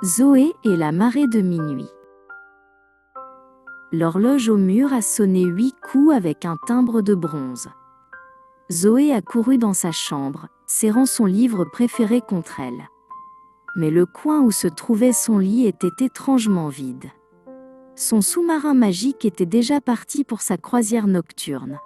Zoé et la marée de minuit. L'horloge au mur a sonné 8 coups avec un timbre de bronze. Zoé a couru dans sa chambre, serrant son livre préféré contre elle. Mais le coin où se trouvait son lit était étrangement vide. Son sous-marin magique était déjà parti pour sa croisière nocturne.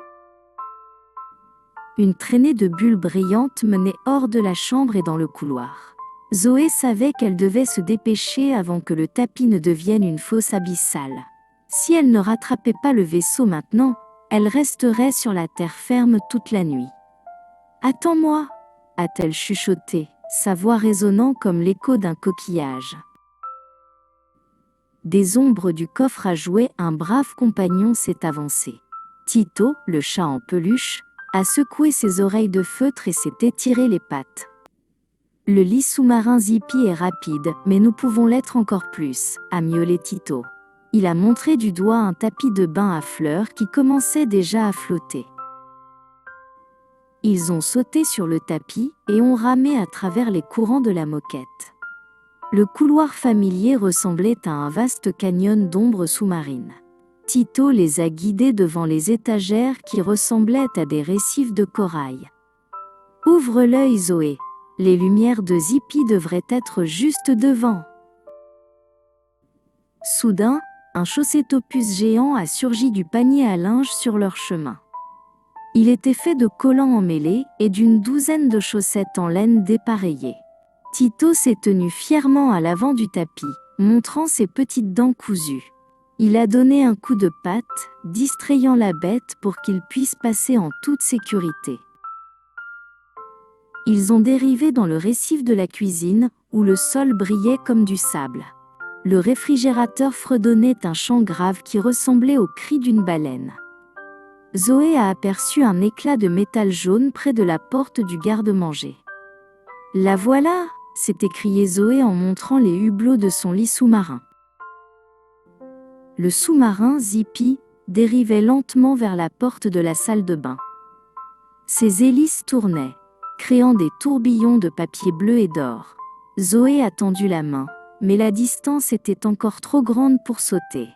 Une traînée de bulles brillantes menait hors de la chambre et dans le couloir. Zoé savait qu'elle devait se dépêcher avant que le tapis ne devienne une fosse abyssale. Si elle ne rattrapait pas le vaisseau maintenant, elle resterait sur la terre ferme toute la nuit. « Attends-moi » a-t-elle chuchoté, sa voix résonnant comme l'écho d'un coquillage. Des ombres du coffre à jouets, un brave compagnon s'est avancé. Tito, le chat en peluche, a secoué ses oreilles de feutre et s'est étiré les pattes. Le lit sous-marin Zippy est rapide, mais nous pouvons l'être encore plus, a miaulé Tito. Il a montré du doigt un tapis de bain à fleurs qui commençait déjà à flotter. Ils ont sauté sur le tapis et ont ramé à travers les courants de la moquette. Le couloir familier ressemblait à un vaste canyon d'ombres sous-marines. Tito les a guidés devant les étagères qui ressemblaient à des récifs de corail. « Ouvre l'œil, Zoé. Les lumières de Zippy devraient être juste devant. » Soudain, un chaussétopus géant a surgi du panier à linge sur leur chemin. Il était fait de collants emmêlés et d'une douzaine de chaussettes en laine dépareillées. Tito s'est tenu fièrement à l'avant du tapis, montrant ses petites dents cousues. Il a donné un coup de patte, distrayant la bête pour qu'il puisse passer en toute sécurité. Ils ont dérivé dans le récif de la cuisine, où le sol brillait comme du sable. Le réfrigérateur fredonnait un chant grave qui ressemblait au cri d'une baleine. Zoé a aperçu un éclat de métal jaune près de la porte du garde-manger. « La voilà !» s'est écriée Zoé en montrant les hublots de son lit sous-marin. Le sous-marin, Zippy, dérivait lentement vers la porte de la salle de bain. Ses hélices tournaient, créant des tourbillons de papier bleu et d'or. Zoé a tendu la main, mais la distance était encore trop grande pour sauter.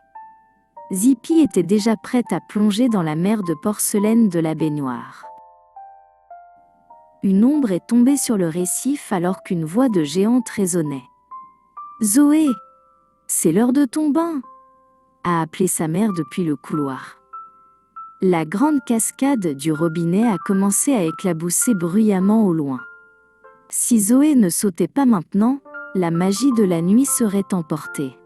Zippy était déjà prête à plonger dans la mer de porcelaine de la baignoire. Une ombre est tombée sur le récif alors qu'une voix de géante résonnait. « Zoé, c'est l'heure de ton bain !» a appelé sa mère depuis le couloir. La grande cascade du robinet a commencé à éclabousser bruyamment au loin. Si Zoé ne sautait pas maintenant, la magie de la nuit serait emportée.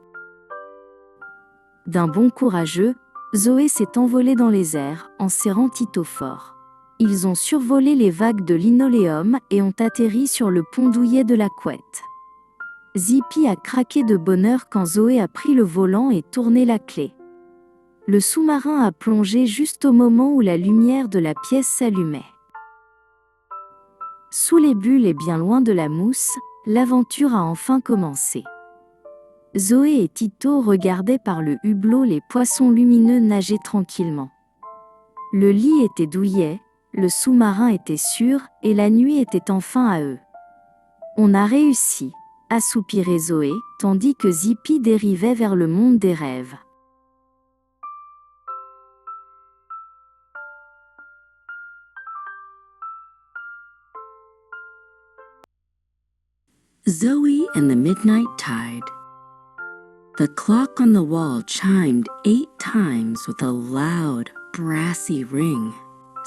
D'un bond courageux, Zoé s'est envolée dans les airs, en serrant Tito fort. Ils ont survolé les vagues de linoléum et ont atterri sur le pont douillet de la couette. Zippy a craqué de bonheur quand Zoé a pris le volant et tourné la clé. Le sous-marin a plongé juste au moment où la lumière de la pièce s'allumait. Sous les bulles et bien loin de la mousse, l'aventure a enfin commencé. Zoé et Tito regardaient par le hublot les poissons lumineux nager tranquillement. Le lit était douillet, le sous-marin était sûr et la nuit était enfin à eux. « On a réussi !» a soupiré Zoé, tandis que Zippy dérivait vers le monde des rêves. Zoe and the Midnight Tide. The clock on the wall chimed 8 times with a loud, brassy ring.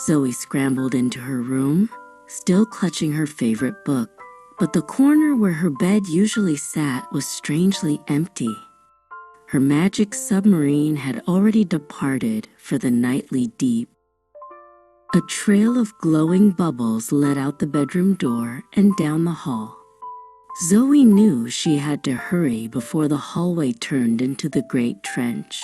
Zoe scrambled into her room, still clutching her favorite book. But the corner where her bed usually sat was strangely empty. Her magic submarine had already departed for the nightly deep. A trail of glowing bubbles led out the bedroom door and down the hall. Zoe knew she had to hurry before the hallway turned into the great trench.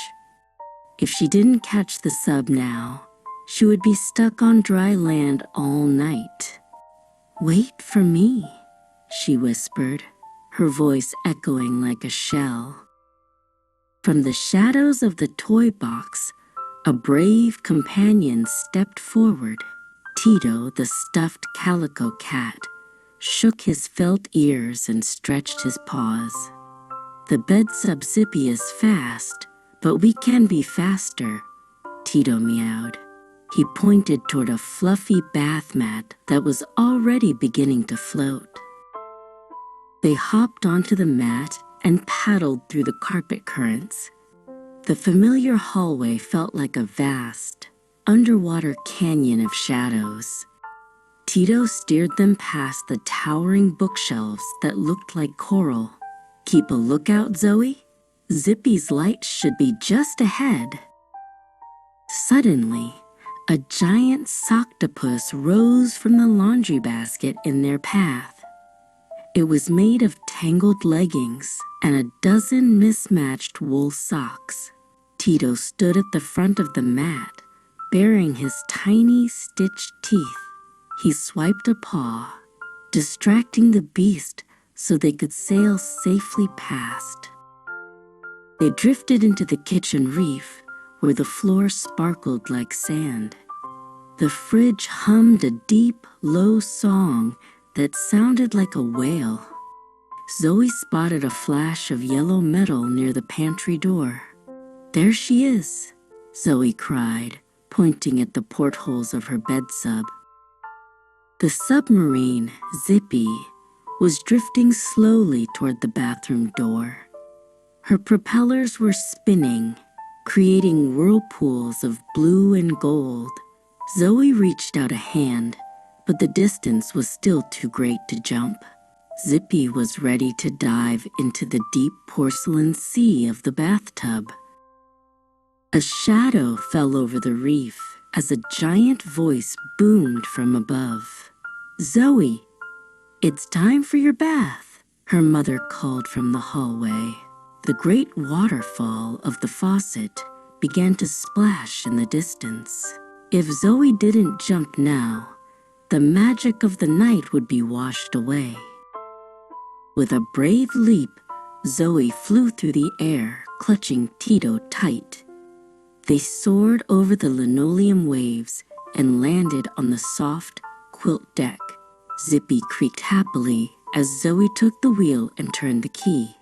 If she didn't catch the sub now, she would be stuck on dry land all night. "Wait for me," she whispered, her voice echoing like a shell. From the shadows of the toy box, a brave companion stepped forward. Tito, the stuffed calico cat, shook his felt ears and stretched his paws. The bed sub Zippy is fast, but we can be faster, Tito meowed. He pointed toward a fluffy bath mat that was already beginning to float. They hopped onto the mat and paddled through the carpet currents. The familiar hallway felt like a vast, underwater canyon of shadows. Tito steered them past the towering bookshelves that looked like coral. Keep a lookout, Zoe. Zippy's light should be just ahead. Suddenly, a giant octopus rose from the laundry basket in their path. It was made of tangled leggings and a dozen mismatched wool socks. Tito stood at the front of the mat, baring his tiny stitched teeth. He swiped a paw, distracting the beast so they could sail safely past. They drifted into the kitchen reef, where the floor sparkled like sand. The fridge hummed a deep, low song that sounded like a wail. Zoe spotted a flash of yellow metal near the pantry door. There she is, Zoe cried, pointing at the portholes of her bed sub. The submarine, Zippy, was drifting slowly toward the bathroom door. Her propellers were spinning, creating whirlpools of blue and gold. Zoe reached out a hand, but the distance was still too great to jump. Zippy was ready to dive into the deep porcelain sea of the bathtub. A shadow fell over the reef as a giant voice boomed from above. Zoe, it's time for your bath, her mother called from the hallway. The great waterfall of the faucet began to splash in the distance. If Zoe didn't jump now, the magic of the night would be washed away. With a brave leap, Zoe flew through the air, clutching Tito tight. They soared over the linoleum waves and landed on the soft quilt deck. Zippy creaked happily as Zoe took the wheel and turned the key.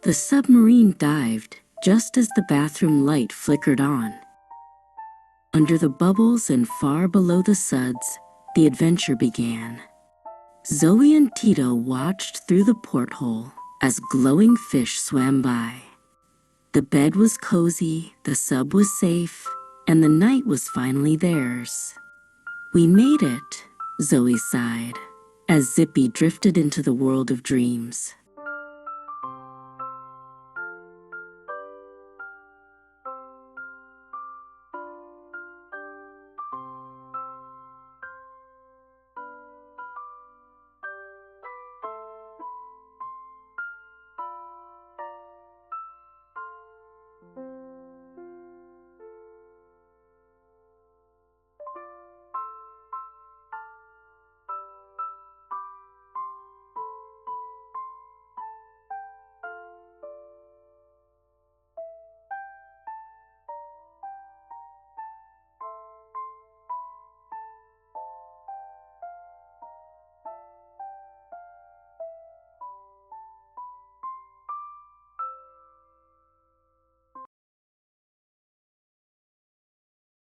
The submarine dived just as the bathroom light flickered on. Under the bubbles and far below the suds, the adventure began. Zoe and Tito watched through the porthole as glowing fish swam by. The bed was cozy, the sub was safe, and the night was finally theirs. We made it, Zoe sighed, as Zippy drifted into the world of dreams.